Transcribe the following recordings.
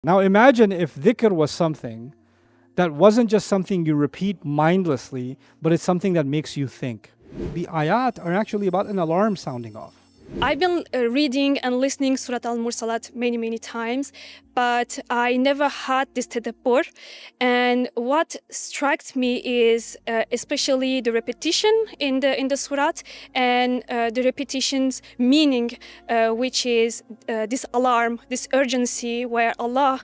Now imagine if dhikr was something that wasn't just something you repeat mindlessly, but it's something that makes you think. The ayat are actually about an alarm sounding off. I've been reading and listening Surah Al-Mursalat many times, but I never had this tadabbur. And what struck me is especially the repetition in the surat and the repetition's meaning, which is this alarm, this urgency, where Allah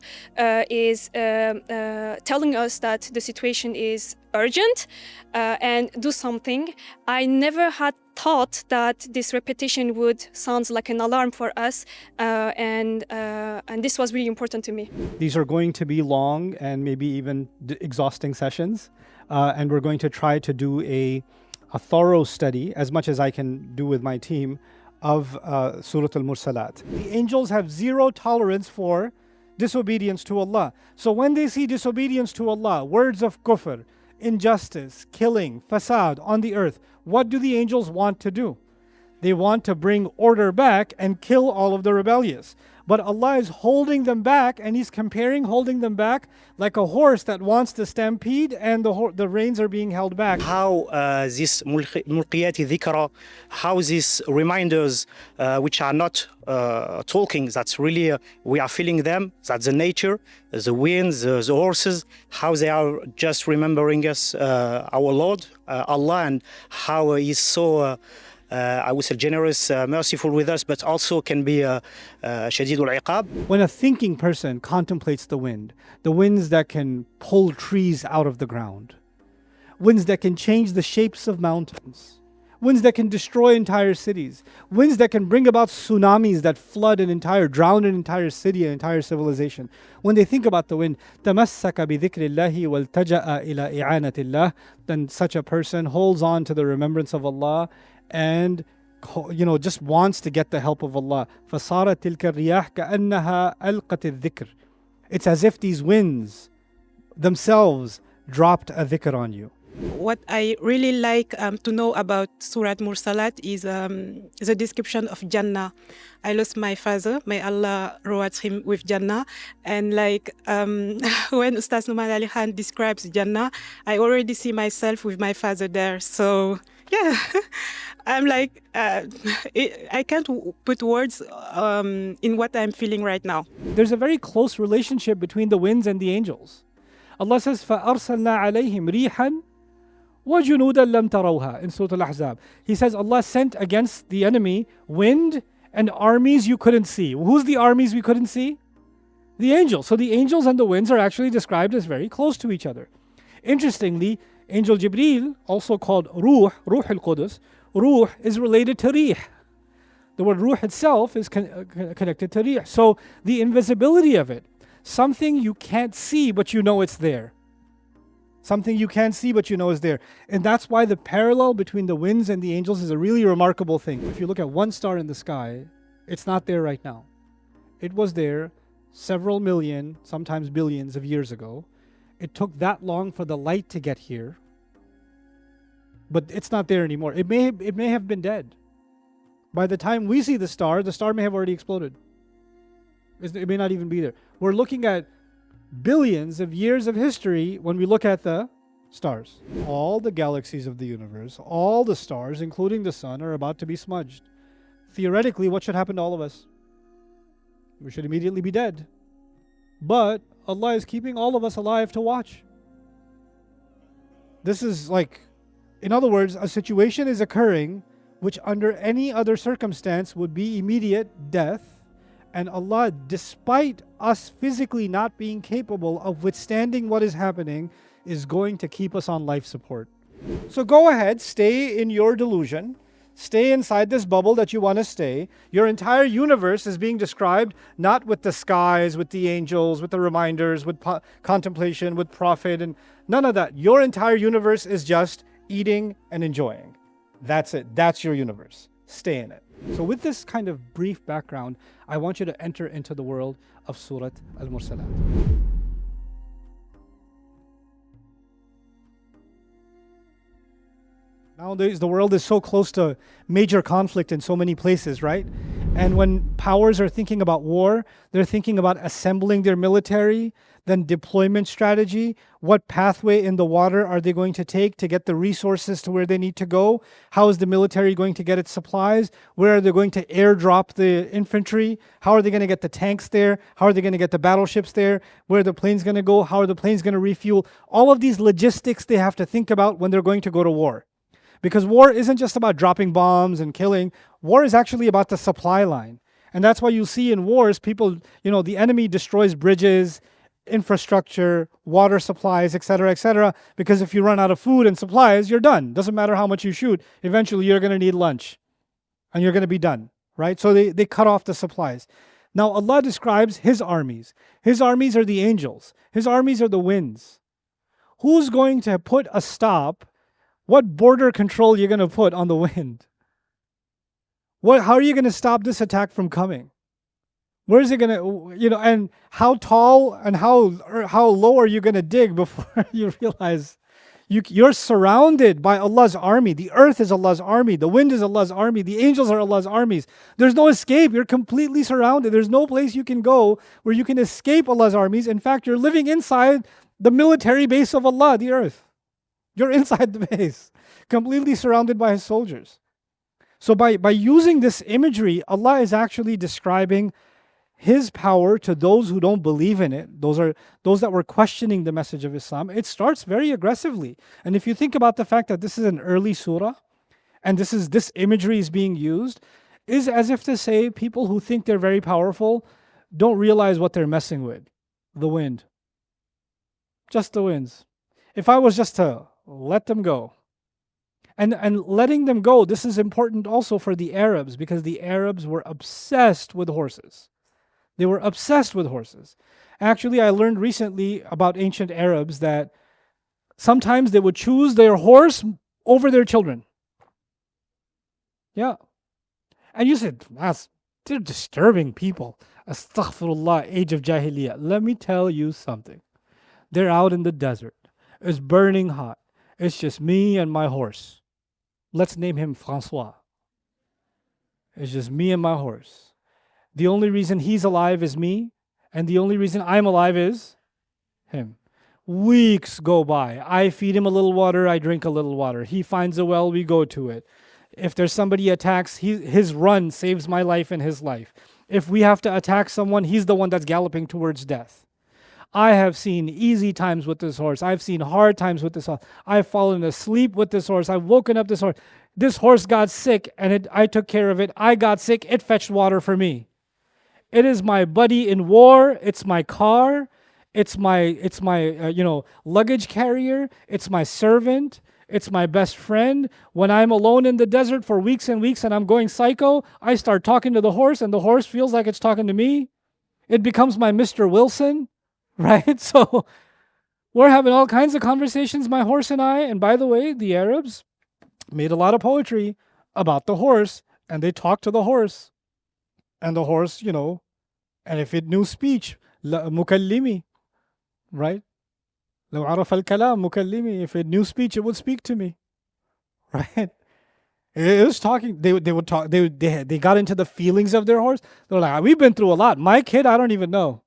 is telling us that the situation is urgent and do something. I never had thought that this repetition would sound like an alarm for us, and this was really important to me. These are going to be long and maybe even exhausting sessions, and we're going to try to do a thorough study, as much as I can do with my team, of Surah Al-Mursalat. The angels have zero tolerance for disobedience to Allah. So when they see disobedience to Allah, words of kufr, injustice, killing, fasad on the earth, what do the angels want to do? They want to bring order back and kill all of the rebellious. But Allah is holding them back, and He's comparing holding them back like a horse that wants to stampede and the reins are being held back. How this mulqiyati dhikra, how these reminders which are not talking, that's really, we are feeling them, that's the nature, the winds, the horses, how they are just remembering us, our Lord, Allah, and how He's so I would say generous, merciful with us, but also can be shadidul iqab. When a thinking person contemplates the winds that can pull trees out of the ground, winds that can change the shapes of mountains, winds that can destroy entire cities, winds that can bring about tsunamis that drown an entire city, an entire civilization. When they think about the wind, تَمَسَّكَ بِذِكْرِ اللَّهِ وَالْتَجَأَ إِلَىٰ إِعَانَةِ اللَّهِ, then such a person holds on to the remembrance of Allah and just wants to get the help of Allah. فَصَارَتْ تِلْكَ الرِّيَاحِ كَأَنَّهَا أَلْقَتِ الذِّكْرِ. It's as if these winds themselves dropped a dhikr on you. What I really like to know about Surah Mursalat is the description of Jannah. I lost my father, may Allah reward him with Jannah. And when Ustaz Nouman Ali Khan describes Jannah, I already see myself with my father there. So yeah, I'm like, I can't put words in what I'm feeling right now. There's a very close relationship between the winds and the angels. Allah says, فَأَرْسَلْنَا عَلَيْهِمْ رِيحًا وَجُنُودًا لَمْ تَرَوْهَا in Surah Al-Ahzab. He says Allah sent against the enemy wind and armies you couldn't see. Who's the armies we couldn't see? The angels. So the angels and the winds are actually described as very close to each other. Interestingly, Angel Jibreel, also called Ruh al-Qudus, Ruh is related to Rih. The word Ruh itself is connected to Rih. So the invisibility of it, something you can't see but you know it's there. Something you can't see but you know is there. And that's why the parallel between the winds and the angels is a really remarkable thing. If you look at one star in the sky, it's not there right now. It was there several million, sometimes billions of years ago. It took that long for the light to get here, but it's not there anymore. It may have been dead. By the time we see the star may have already exploded. It may not even be there. We're looking at billions of years of history when we look at the stars. All the galaxies of the universe, all the stars, including the sun, are about to be smudged. Theoretically, what should happen to all of us? We should immediately be dead. But Allah is keeping all of us alive to watch. This is in other words, a situation is occurring which under any other circumstance would be immediate death. And Allah, despite us physically not being capable of withstanding what is happening, is going to keep us on life support. So go ahead, stay in your delusion. Stay inside this bubble that you want to stay. Your entire universe is being described not with the skies, with the angels, with the reminders, with contemplation, with prophet, and none of that. Your entire universe is just eating and enjoying. That's it. That's your universe. Stay in it. So with this kind of brief background, I want you to enter into the world of Surah Al-Mursalat. Nowadays, the world is so close to major conflict in so many places, right? And when powers are thinking about war, they're thinking about assembling their military, then deployment strategy. What pathway in the water are they going to take to get the resources to where they need to go? How is the military going to get its supplies? Where are they going to airdrop the infantry? How are they going to get the tanks there? How are they going to get the battleships there? Where are the planes going to go? How are the planes going to refuel? All of these logistics they have to think about when they're going to go to war. Because war isn't just about dropping bombs and killing. War is actually about the supply line. And that's why you see in wars, people, the enemy destroys bridges, infrastructure, water supplies, etc., because if you run out of food and supplies, you're done. Doesn't matter how much you shoot. Eventually, you're going to need lunch and you're going to be done, right? So they cut off the supplies. Now, Allah describes His armies. His armies are the angels. His armies are the winds. Who's going to put a stop? What border control you're going to put on the wind? How are you going to stop this attack from coming? Where is it going to, and how tall and how low are you going to dig before you realize you're surrounded by Allah's army. The earth is Allah's army. The wind is Allah's army. The angels are Allah's armies. There's no escape. You're completely surrounded. There's no place you can go where you can escape Allah's armies. In fact, you're living inside the military base of Allah, the earth. You're inside the base, completely surrounded by His soldiers. So by using this imagery, Allah is actually describing His power to those who don't believe in it. Those are those that were questioning the message of Islam. It starts very aggressively. And if you think about the fact that this is an early surah, and this imagery is being used, is as if to say people who think they're very powerful don't realize what they're messing with. The wind. Just the winds. If I was just to let them go. And letting them go, this is important also for the Arabs, because the Arabs were obsessed with horses. They were obsessed with horses. Actually, I learned recently about ancient Arabs that sometimes they would choose their horse over their children. Yeah. And you said, they're disturbing people. Astaghfirullah, age of Jahiliyyah. Let me tell you something. They're out in the desert. It's burning hot. It's just me and my horse. Let's name him Francois. It's just me and my horse. The only reason he's alive is me, and the only reason I'm alive is him. Weeks go by. I feed him a little water, I drink a little water. He finds a well, we go to it. If there's somebody attacks, his run saves my life and his life. If we have to attack someone, he's the one that's galloping towards death. I have seen easy times with this horse. I've seen hard times with this horse. I've fallen asleep with this horse. I've woken up this horse. This horse got sick and I took care of it. I got sick. It fetched water for me. It is my buddy in war. It's my car. It's my luggage carrier. It's my servant. It's my best friend. When I'm alone in the desert for weeks and weeks and I'm going psycho, I start talking to the horse and the horse feels like it's talking to me. It becomes my Mr. Wilson. Right? So we're having all kinds of conversations, my horse and I. And by the way, the Arabs made a lot of poetry about the horse, and they talked to the horse. And the horse, and if it knew speech, mukallimi, right? لو عرف الكلام مكلمي. If it knew speech, it would speak to me. Right? It was talking. They would talk. They got into the feelings of their horse. They're like, we've been through a lot. My kid, I don't even know.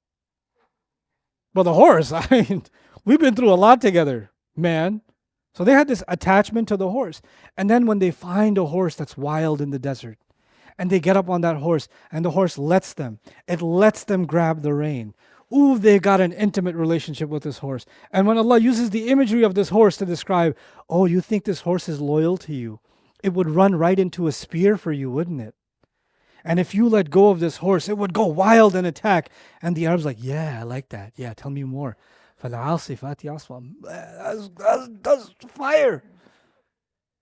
But the horse, we've been through a lot together, man. So they had this attachment to the horse. And then when they find a horse that's wild in the desert, and they get up on that horse, and the horse lets them grab the rein. Ooh, they got an intimate relationship with this horse. And when Allah uses the imagery of this horse to describe, oh, you think this horse is loyal to you? It would run right into a spear for you, wouldn't it? And if you let go of this horse, it would go wild and attack. And the Arab's like, yeah, I like that. Yeah, tell me more. فَالْعَاصِفَاتِ عَصْفًا. That's fire.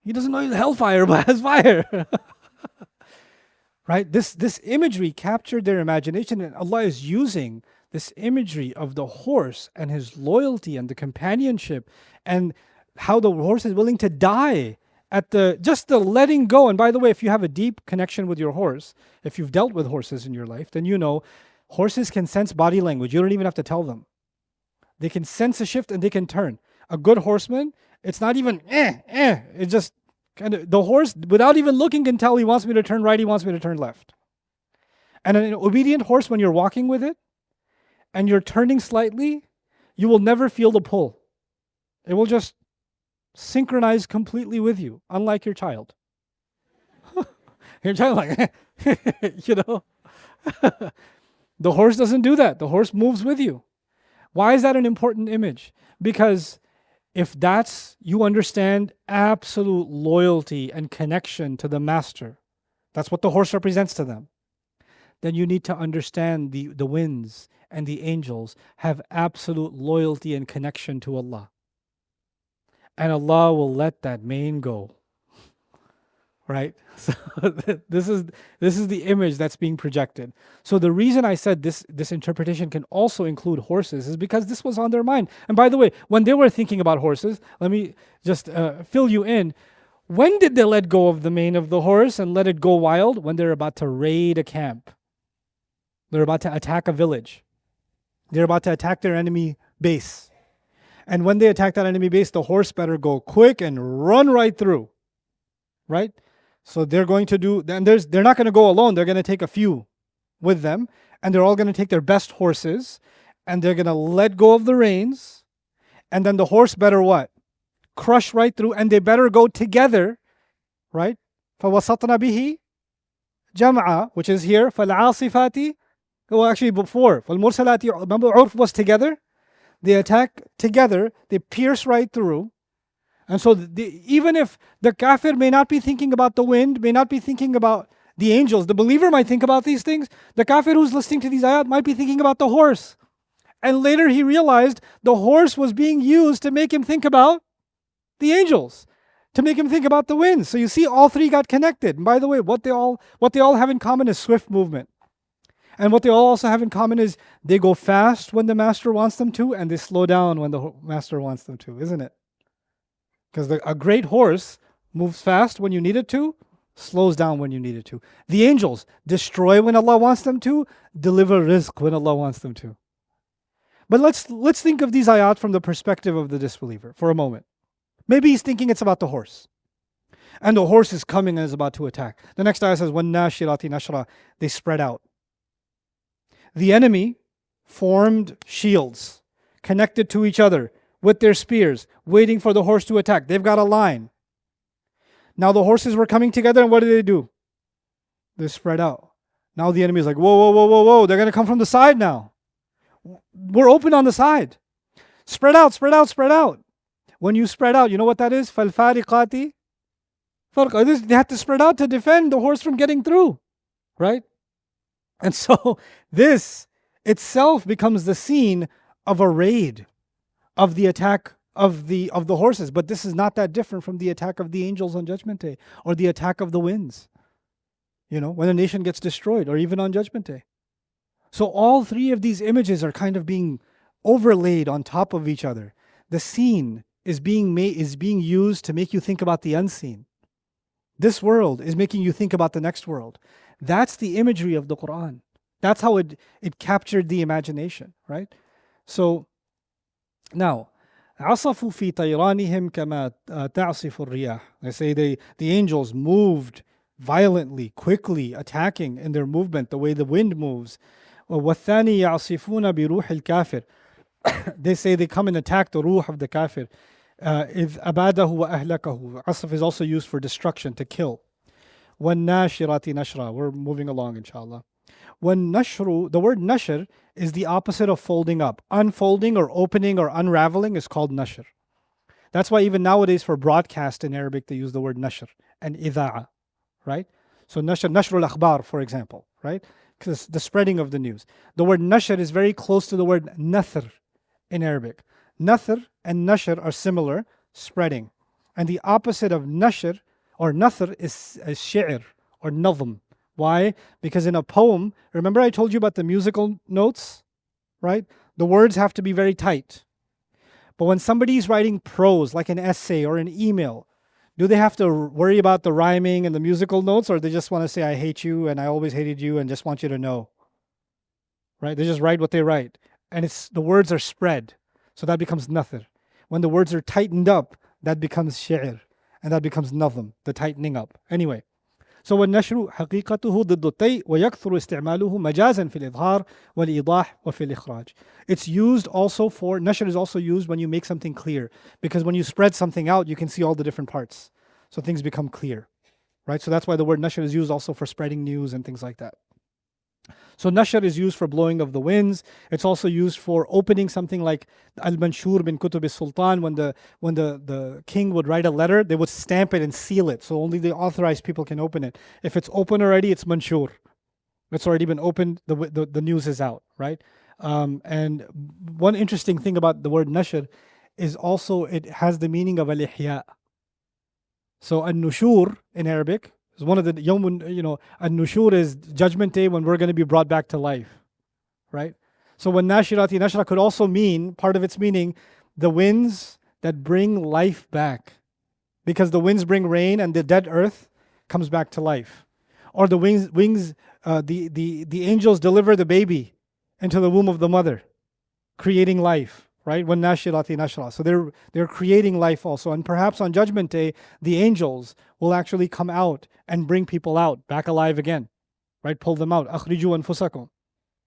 He doesn't know he's hellfire, but has fire. Right? This imagery captured their imagination, and Allah is using this imagery of the horse and his loyalty and the companionship and how the horse is willing to die at the letting go. And by the way, if you have a deep connection with your horse, if you've dealt with horses in your life, then you know horses can sense body language. You don't even have to tell them. They can sense a shift and they can turn. A good horseman, it's not even It's just kind of, the horse, without even looking, can tell he wants me to turn right, he wants me to turn left. And an obedient horse, when you're walking with it and you're turning slightly, you will never feel the pull. It will just synchronize completely with you, unlike your child. Your child, like, you know, the horse doesn't do that. The horse moves with you. Why is that an important image? Because if that's, you understand absolute loyalty and connection to the master, that's what the horse represents to them, then you need to understand the winds and the angels have absolute loyalty and connection to Allah. And Allah will let that mane go. Right? So this is the image that's being projected. So the reason I said this interpretation can also include horses is because this was on their mind. And by the way, when they were thinking about horses, let me just fill you in. When did they let go of the mane of the horse and let it go wild? When they're about to raid a camp. They're about to attack a village. They're about to attack their enemy base. And when they attack that enemy base, the horse better go quick and run right through. Right? So they're going to do, and they're not going to go alone. They're going to take a few with them, and they're all going to take their best horses, and they're going to let go of the reins, and then the horse better what? Crush right through, and they better go together, right? فَوَسَطْنَ بِهِ جَمْعًا, which is here, فَالْعَاصِفَاتِ, well actually before, فَالْمُرْسَلَاتِ, remember Urf was together? They attack together, they pierce right through. And so even if the kafir may not be thinking about the wind, may not be thinking about the angels, the believer might think about these things. The kafir who's listening to these ayat might be thinking about the horse. And later he realized the horse was being used to make him think about the angels, to make him think about the winds. So you see, all three got connected. And by the way, what they all have in common is swift movement. And what they all also have in common is they go fast when the master wants them to, and they slow down when the master wants them to, isn't it? Because a great horse moves fast when you need it to, slows down when you need it to. The angels destroy when Allah wants them to, deliver rizq when Allah wants them to. But let's think of these ayat from the perspective of the disbeliever for a moment. Maybe he's thinking it's about the horse. And the horse is coming and is about to attack. The next ayah says, وَالنَّاشِرَاتِ نَشْرًا, they spread out. The enemy formed shields, connected to each other, with their spears, waiting for the horse to attack. They've got a line. Now the horses were coming together, and what do? They spread out. Now the enemy is like, whoa, whoa, whoa, whoa, whoa. They're going to come from the side now. We're open on the side. Spread out, spread out, spread out. When you spread out, you know what that is? فَالْفَارِقَاتِ فَرْقًا. They had to spread out to defend the horse from getting through. Right? And so this itself becomes the scene of a raid, of the attack of the horses. But this is not that different from the attack of the angels on Judgment Day, or the attack of the winds, when a nation gets destroyed, or even on Judgment Day. So all three of these images are kind of being overlaid on top of each other. The seen is being used to make you think about the unseen. This world is making you think about the next world. That's the imagery of the Quran. That's how it captured the imagination, right? So now, عَصَفُوا فِي طَيْرَانِهِمْ كَمَا تَعْصِفُ الرِّيَاحِ. They say the angels moved violently, quickly, attacking in their movement the way the wind moves. وَالثَّانِي يَعْصِفُونَ بِرُوحِ الْكَافِرِ. They say they come and attack the ruh of the kafir. إِذْ أَبَادَهُ وَأَهْلَكَهُ. Asaf is also used for destruction, to kill. وَالنَّاشِرَاتِ نَشْرًا. We're moving along, inshallah. وَالنَّشْرُ, the word nashr is the opposite of folding up. Unfolding or opening or unraveling is called nashr. That's why even nowadays for broadcast in Arabic they use the word nashr and idha'a, right? So nashrul akhbar, for example, right? Because the spreading of the news. The word nashr is very close to the word nathr in Arabic. Nathr and nashr are similar, spreading. And the opposite of nashr or nathr is shi'r or nazm. Why? Because in a poem, remember I told you about the musical notes, right? The words have to be very tight. But when somebody's writing prose, like an essay or an email, do they have to worry about the rhyming and the musical notes, or they just want to say, I hate you and I always hated you and just want you to know? Right? They just write what they write. And the words are spread. So that becomes nathr. When the words are tightened up, that becomes shi'r. And that becomes nazm, the tightening up. Anyway. So والنشر حقيقته ضد الطي ويكثر استعماله مجازا في الإظهار والإيضاح وفي الإخراج. It's used also for, nashr is also used when you make something clear. Because when you spread something out, you can see all the different parts. So things become clear. Right? So that's why the word nashr is used also for spreading news and things like that. So nashr is used for blowing of the winds. It's also used for opening something like al-manshur bin kutub al-sultan. When the king would write a letter, they would stamp it and seal it. So only the authorized people can open it. If it's open already, it's manshur. It's already been opened. The news is out, right? And one interesting thing about the word nashr is also it has the meaning of al-ihya. So an-nushur in Arabic is one of the yawmun, an-nushur is judgment day when we're going to be brought back to life, right? So when nashirati nashra could also mean, part of its meaning, the winds that bring life back. Because the winds bring rain and the dead earth comes back to life. Or the the angels deliver the baby into the womb of the mother, creating life. Right? When nashirati nashra. So they're creating life also. And perhaps on Judgment Day, the angels will actually come out and bring people out, back alive again. Right? Pull them out. Akhriju anfusakum.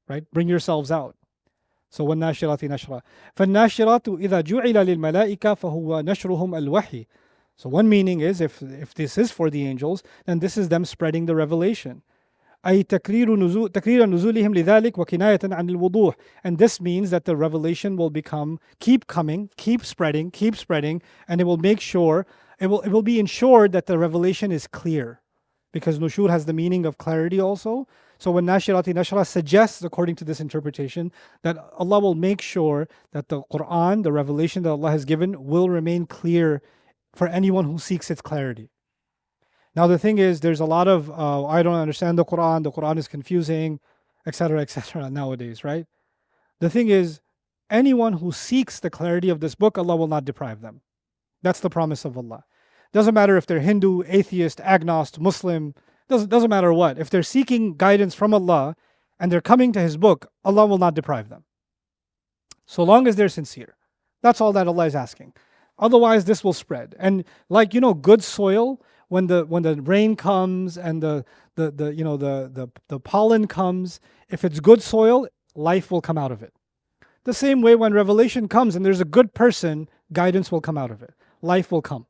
Right? Bring yourselves out. So when nashirati nashra. فالناشرات إذا جعل للملائكة فهو نشرهم الوحي. So one meaning is if this is for the angels, then this is them spreading the revelation. أي تكرير نزولهم لذلك وكناية عن الوضوح. And this means that the revelation will keep coming, keep spreading, and it will make sure, it will be ensured that the revelation is clear. Because nushur has the meaning of clarity also. So when nashirati nashra suggests, according to this interpretation, that Allah will make sure that the Quran, the revelation that Allah has given, will remain clear for anyone who seeks its clarity. Now the thing is, there's a lot of, I don't understand the Quran is confusing, etc., nowadays, right? The thing is, anyone who seeks the clarity of this book, Allah will not deprive them. That's the promise of Allah. Doesn't matter if they're Hindu, atheist, agnost, Muslim, doesn't matter what. If they're seeking guidance from Allah and they're coming to His book, Allah will not deprive them. So long as they're sincere. That's all that Allah is asking. Otherwise, this will spread. And like, good soil, when the rain comes and the pollen comes, if it's good soil, life will come out of it. The same way when revelation comes and there's a good person, guidance will come out of it. Life will come.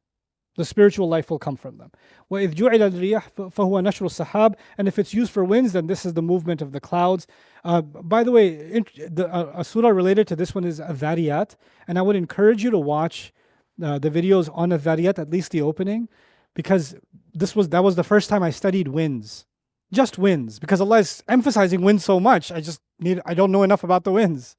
The spiritual life will come from them. وَإِذْ جُعِلَ الرِّيَحُ فَهُوَ نَشْرُ السَّحَابِ. And if it's used for winds, then this is the movement of the clouds. By the way, a surah related to this one is Adh-Dhariyat. And I would encourage you to watch the videos on Adh-Dhariyat, at least the opening. Because that was the first time I studied winds. Just winds. Because Allah is emphasizing winds so much, I don't know enough about the winds.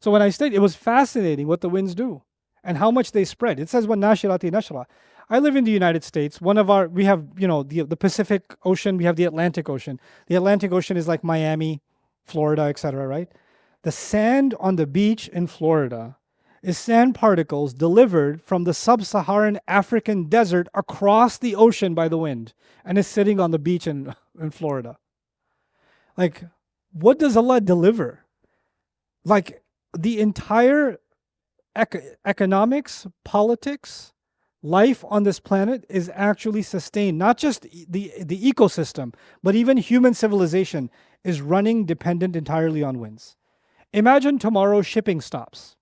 So when I studied, it was fascinating what the winds do. And how much they spread. It says, وَالنَّاشِرَاتِ نَشْرًا. I live in the United States. We have, the Pacific Ocean, we have the Atlantic Ocean. The Atlantic Ocean is like Miami, Florida, etc., right? The sand on the beach in Florida is sand particles delivered from the sub-Saharan African desert across the ocean by the wind, and is sitting on the beach in Florida. Like, what does Allah deliver? Like, the entire economics, politics, life on this planet is actually sustained. Not just the ecosystem, but even human civilization is running dependent entirely on winds. Imagine tomorrow shipping stops.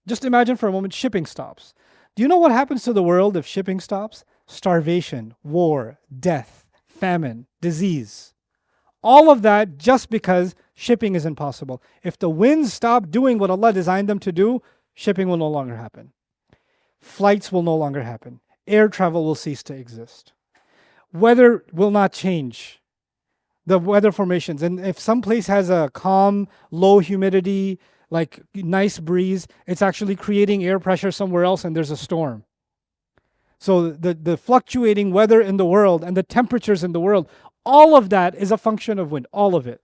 Just imagine for a moment shipping stops. Do you know what happens to the world if shipping stops? Starvation, war, death, famine, disease. All of that just because shipping is impossible. If the winds stop doing what Allah designed them to do, shipping will no longer happen. Flights will no longer happen. Air travel will cease to exist. Weather will not change. The weather formations. And if some place has a calm, low humidity, like nice breeze, it's actually creating air pressure somewhere else and there's a storm. So the fluctuating weather in the world and the temperatures in the world, all of that is a function of wind, all of it.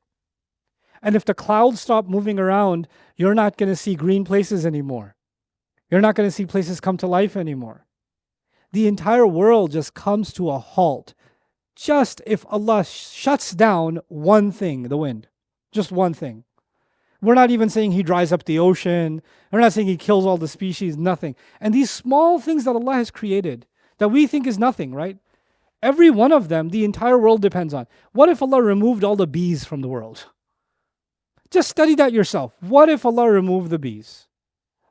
And if the clouds stop moving around, you're not going to see green places anymore. You're not going to see places come to life anymore. The entire world just comes to a halt. Just if Allah shuts down one thing, the wind. Just one thing. We're not even saying He dries up the ocean. We're not saying He kills all the species, nothing. And these small things that Allah has created, that we think is nothing, right? Every one of them, the entire world depends on. What if Allah removed all the bees from the world? Just study that yourself. What if Allah removed the bees?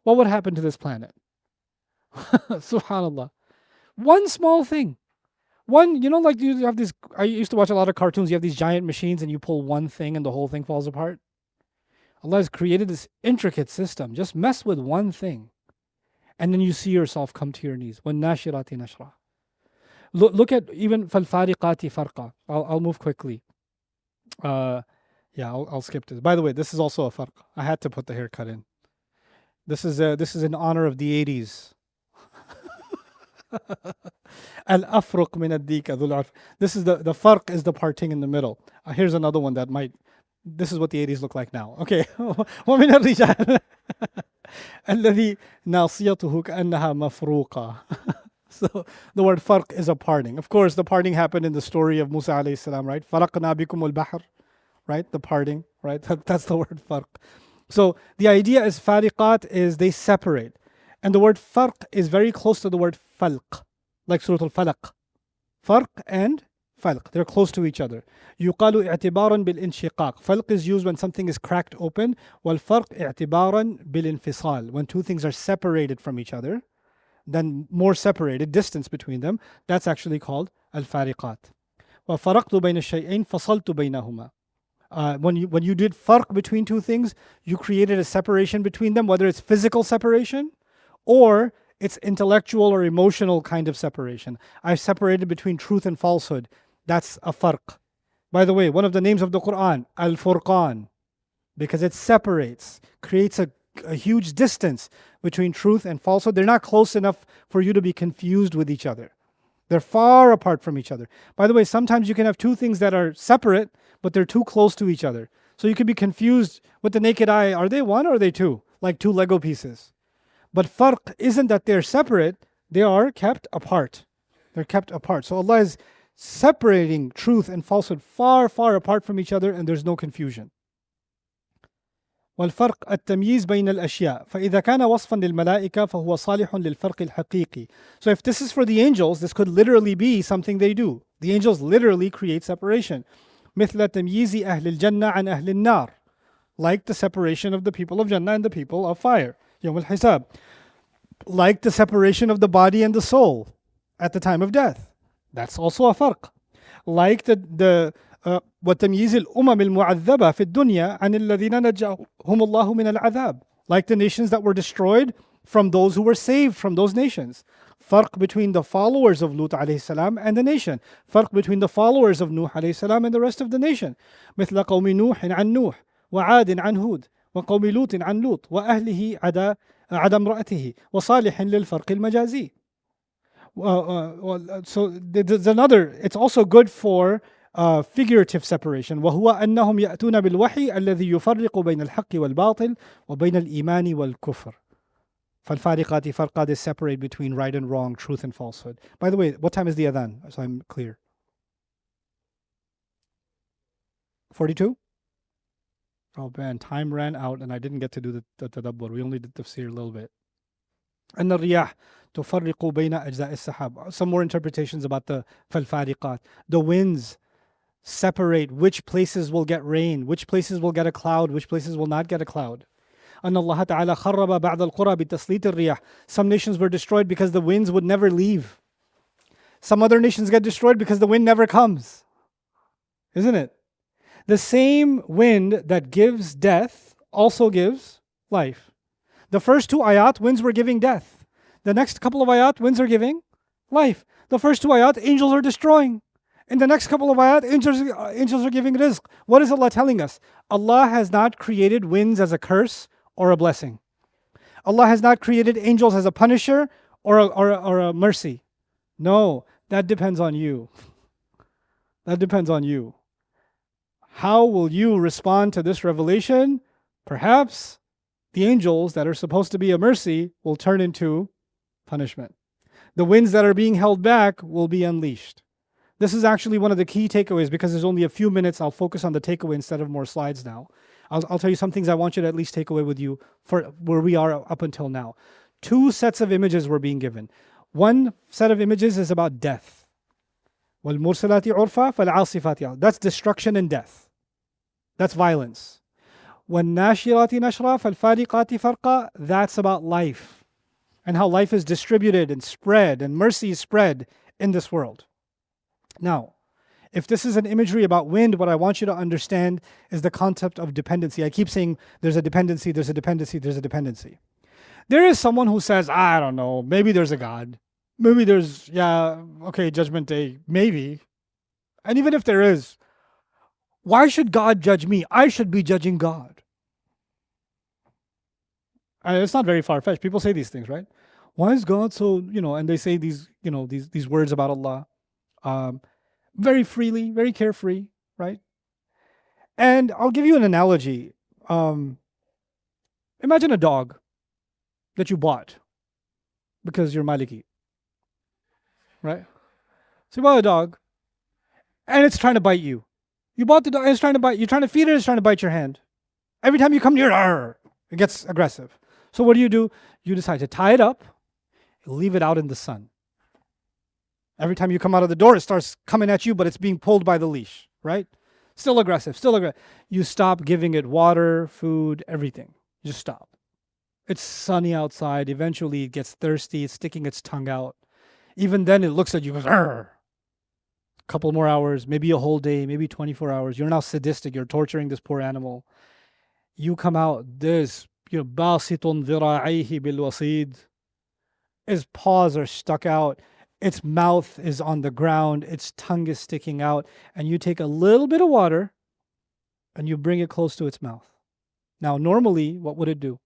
What would happen to this planet? Subhanallah. One small thing. One, like you have this, I used to watch a lot of cartoons. You have these giant machines and you pull one thing and the whole thing falls apart. Allah has created this intricate system. Just mess with one thing. And then you see yourself come to your knees. وَالنَّاشِرَاتِ نَشْرًا. Look at even فَالْفَارِقَاتِ فَرْقًا. I'll move quickly. I'll skip this. By the way, this is also a farq. I had to put the haircut in. This is in honor of the 80s. Al-afruq min ad-dika dhul arf. This is the farq is the parting in the middle. Here's another one that might. This is what the 80s look like now. Okay. ومن الرجال الذي ناصيته كأنها مفروقة. So the word farq is a parting. Of course, the parting happened in the story of Musa alayhi salam, right? فرقنا بكم البحر, right? The parting, right? That's the word farq. So the idea is fariqat is they separate. And the word farq is very close to the word falq, like Surah Al-Falaq. Farq and falq, they're close to each other. يقال اعتبارا بالانشقاق. Falq is used when something is cracked open. والفرق اعتبارا بالانفصال. When two things are separated from each other, then more separated, distance between them, that's actually called al-fariqat. وَفَرَقْتُ بَيْنَ الشَّيْئَيْنِ فَصَلْتُ بَيْنَهُمَا. When you did farq between two things, you created a separation between them, whether it's physical separation or it's intellectual or emotional kind of separation. I've separated between truth and falsehood. That's a farq. By the way, one of the names of the Quran, Al-Furqan, because it separates, creates a huge distance between truth and falsehood. They're not close enough for you to be confused with each other. They're far apart from each other. By the way, sometimes you can have two things that are separate, but they're too close to each other. So you could be confused with the naked eye. Are they one or are they two? Like two Lego pieces. But farq isn't that they're separate, they are kept apart. They're kept apart. So Allah is separating truth and falsehood far, far apart from each other, and there's no confusion. والفرق التمييز بين الأشياء فإذا كان وصفا للملائكة فهو صالح للفرق الحقيقي. So if this is for the angels, this could literally be something they do. The angels literally create separation. مثل تمييز أهل الجنة عن أهل النار. Like the separation of the people of Jannah and the people of fire. يوم الحساب. Like the separation of the body and the soul at the time of death. That's also a farq. Like the وتمييز الأمم المعذبة في الدنيا عن الذين نجاهم الله من العذاب. Like the nations that were destroyed from those who were saved from those nations. Farq between the followers of Lut alayhi salam and the nation. Farq between the followers of Nuh alayhi salam and the rest of the nation. مثل قوم نوح عن نوح وعاد عن هود وقوم لوط عن لوط وأهله عدا امرأته وصالح للفرق المجازي. So there's another, it's also good for figurative separation. وهو أنهم يأتون بالوحي الذي يفرق بين الحق والباطل وبين الإيمان والكفر. فالفارقات فرقا, they separate between right and wrong, truth and falsehood. By the way, what time is the adhan? So I'm clear. 42? Oh man, time ran out and I didn't get to do the tadabbur. We only did tafsir a little bit. أن الرياح تفرق بين أجزاء السحاب. Some more interpretations about the فالفارقات. The winds separate which places will get rain, which places will get a cloud, which places will not get a cloud. أن الله تعالى خرب بعض القرى بتسليط الرياح. Some nations were destroyed because the winds would never leave. Some other nations get destroyed because the wind never comes. Isn't it? The same wind that gives death also gives life. The first two ayat, winds were giving death. The next couple of ayat, winds are giving life. The first two ayat, angels are destroying. In the next couple of ayat, angels are giving rizq. What is Allah telling us? Allah has not created winds as a curse or a blessing. Allah has not created angels as a punisher or a mercy. No, that depends on you. That depends on you. How will you respond to this revelation? Perhaps the angels that are supposed to be a mercy will turn into punishment. The winds that are being held back will be unleashed. This is actually one of the key takeaways. Because there's only a few minutes, I'll focus on the takeaway instead of more slides now. I'll tell you some things I want you to at least take away with you for where we are up until now. Two sets of images were being given. One set of images is about death. وَالْمُرْسَلَاتِ عُرْفًا فَالْعَاصِفَاتِ عَصْفًا. That's destruction and death. That's violence. وَالنَّاشِرَاتِ نَشْرًا فَالْفَارِقَاتِ فَرْقًا. That's about life and how life is distributed and spread and mercy is spread in this world. Now, if this is an imagery about wind, what I want you to understand is the concept of dependency. I keep saying there's a dependency, there's a dependency, there's a dependency. There is someone who says, I don't know, maybe there's a God. Maybe there's, Judgment Day, maybe. And even if there is, why should God judge me? I should be judging God. And it's not very far-fetched. People say these things, right? Why is God so, and they say these, these words about Allah very freely, very carefree, right? And I'll give you an analogy. Imagine a dog that you bought because you're Maliki, right? So you bought a dog and it's trying to bite you. You bought the dog and it's trying to bite. You're trying to feed it, it's trying to bite your hand. Every time you come near it, it gets aggressive. So what do? You decide to tie it up, leave it out in the sun. Every time you come out of the door, it starts coming at you, but it's being pulled by the leash, right? Still aggressive, still aggressive. You stop giving it water, food, everything. You just stop. It's sunny outside. Eventually it gets thirsty. It's sticking its tongue out. Even then it looks at you and goes, "Arr." A couple more hours, maybe a whole day, maybe 24 hours. You're now sadistic. You're torturing this poor animal. You come out, this, basitun dhira'ayhi bil wasid. His paws are stuck out. Its mouth is on the ground. Its tongue is sticking out. And you take a little bit of water and you bring it close to its mouth. Now, normally, what would it do?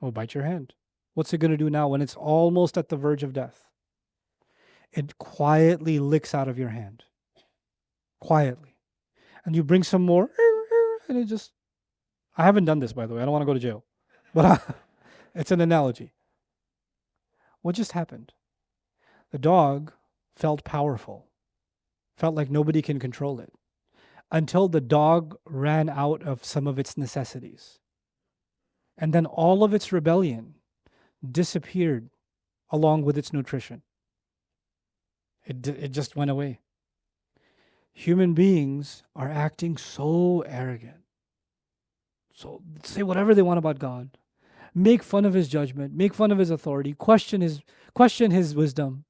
Oh, bite your hand. What's it going to do now when it's almost at the verge of death? It quietly licks out of your hand. Quietly. And you bring some more, and it just... I haven't done this, by the way. I don't want to go to jail. But it's an analogy. What just happened? The dog felt powerful, felt like nobody can control it, until the dog ran out of some of its necessities. And then all of its rebellion disappeared along with its nutrition. It just went away. Human beings are acting so arrogant. So say whatever they want about God. Make fun of his judgment, make fun of his authority, question his wisdom.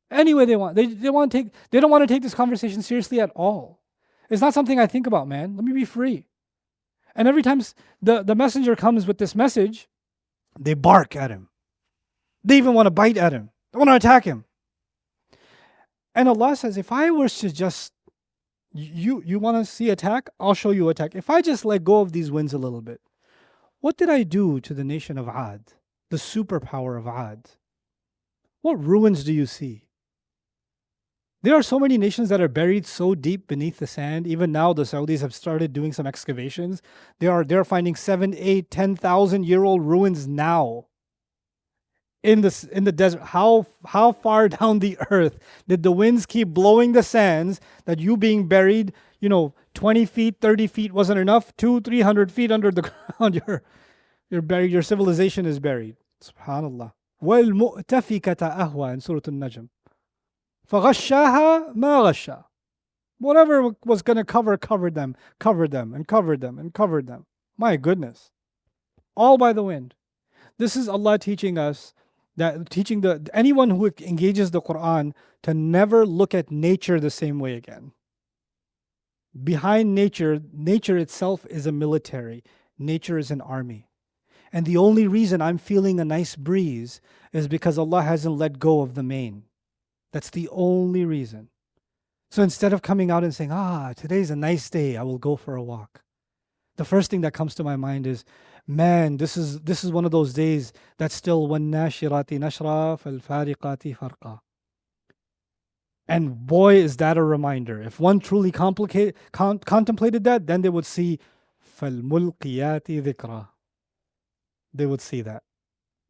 Any way they want. They don't want to take this conversation seriously at all. It's not something I think about, man. Let me be free. And every time the messenger comes with this message, they bark at him. They even want to bite at him. They want to attack him. And Allah says, if I was to just, you want to see attack? I'll show you attack. If I just let go of these winds a little bit, what did I do to the nation of Ad, the superpower of Ad? What ruins do you see? There are so many nations that are buried so deep beneath the sand. Even now, the Saudis have started doing some excavations. They're finding 7, 8, 10,000-year-old ruins now in the desert. How far down the earth did the winds keep blowing the sands that you being buried, 20 feet, 30 feet wasn't enough? 200, 300 feet under the ground, you're buried. Your civilization is buried. Subhanallah. وَالْمُؤْتَفِكَةَ أَهْوَى in Surah Al-Najm. فَغَشَّاهَا مَا غَشَّا. Whatever was going to covered them. My goodness. All by the wind. This is Allah teaching us, anyone who engages the Quran to never look at nature the same way again. Behind nature itself is a military. Nature is an army. And the only reason I'm feeling a nice breeze is because Allah hasn't let go of the mane. That's the only reason. So instead of coming out and saying, today's a nice day, I will go for a walk, the first thing that comes to my mind is, man, this is one of those days that's still وَالنَّاشِرَاتِ نَشْرًا فَالْفَارِقَاتِ فَرْقًا. And boy, is that a reminder. If one truly contemplated that, then they would see فَالْمُلْقِيَاتِ ذِكْرًا. They would see that.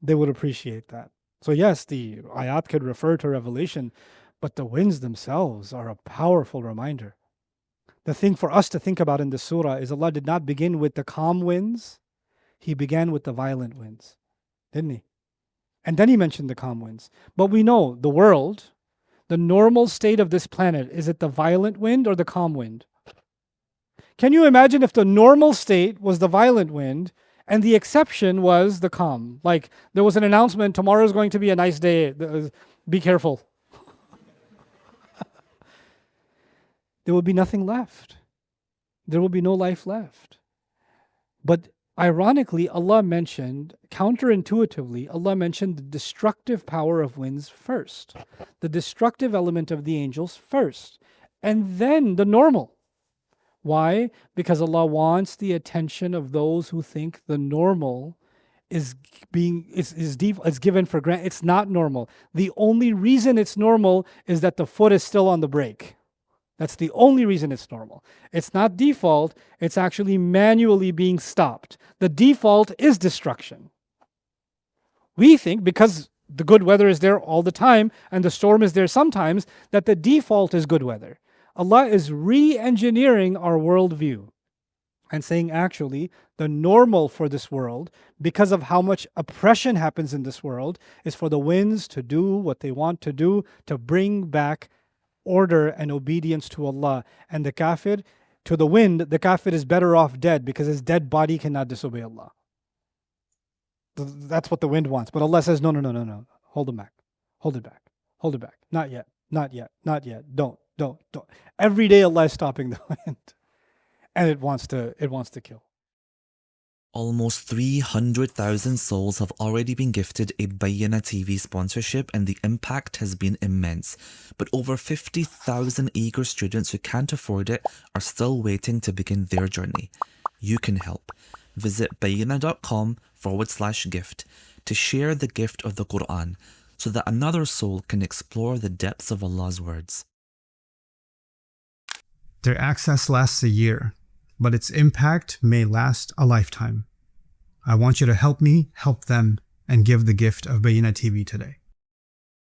They would appreciate that. So yes, the ayat could refer to revelation, but the winds themselves are a powerful reminder. The thing for us to think about in this surah is Allah did not begin with the calm winds. He began with the violent winds, didn't he? And then he mentioned the calm winds. But we know the world The normal state of this planet, is it the violent wind or the calm wind? Can you imagine if the normal state was the violent wind and the exception was the calm? Like there was an announcement, tomorrow is going to be a nice day, be careful. There will be nothing left. There will be no life left. But ironically, Allah mentioned, counterintuitively, Allah mentioned the destructive power of winds first, the destructive element of the angels first, and then the normal. Why? Because Allah wants the attention of those who think the normal is given for granted. It's not normal. The only reason it's normal is that the foot is still on the brake. That's the only reason it's normal. It's not default, it's actually manually being stopped. The default is destruction. We think because the good weather is there all the time and the storm is there sometimes, that the default is good weather. Allah is re-engineering our worldview and saying actually the normal for this world, because of how much oppression happens in this world, is for the winds to do what they want to do to bring back order and obedience to Allah. And the kafir, to the wind, the kafir is better off dead because his dead body cannot disobey Allah. That's what the wind wants. But Allah says, no. Hold him back. Hold it back. Hold it back. Not yet. Not yet. Not yet. Don't. Every day Allah is stopping the wind. And it wants to kill. Almost 300,000 souls have already been gifted a Bayyinah TV sponsorship, and the impact has been immense. But over 50,000 eager students who can't afford it are still waiting to begin their journey. You can help. Visit bayyinah.com/gift to share the gift of the Quran so that another soul can explore the depths of Allah's words. Their access lasts a year, but its impact may last a lifetime. I want you to help me help them and give the gift of Bayyinah TV today.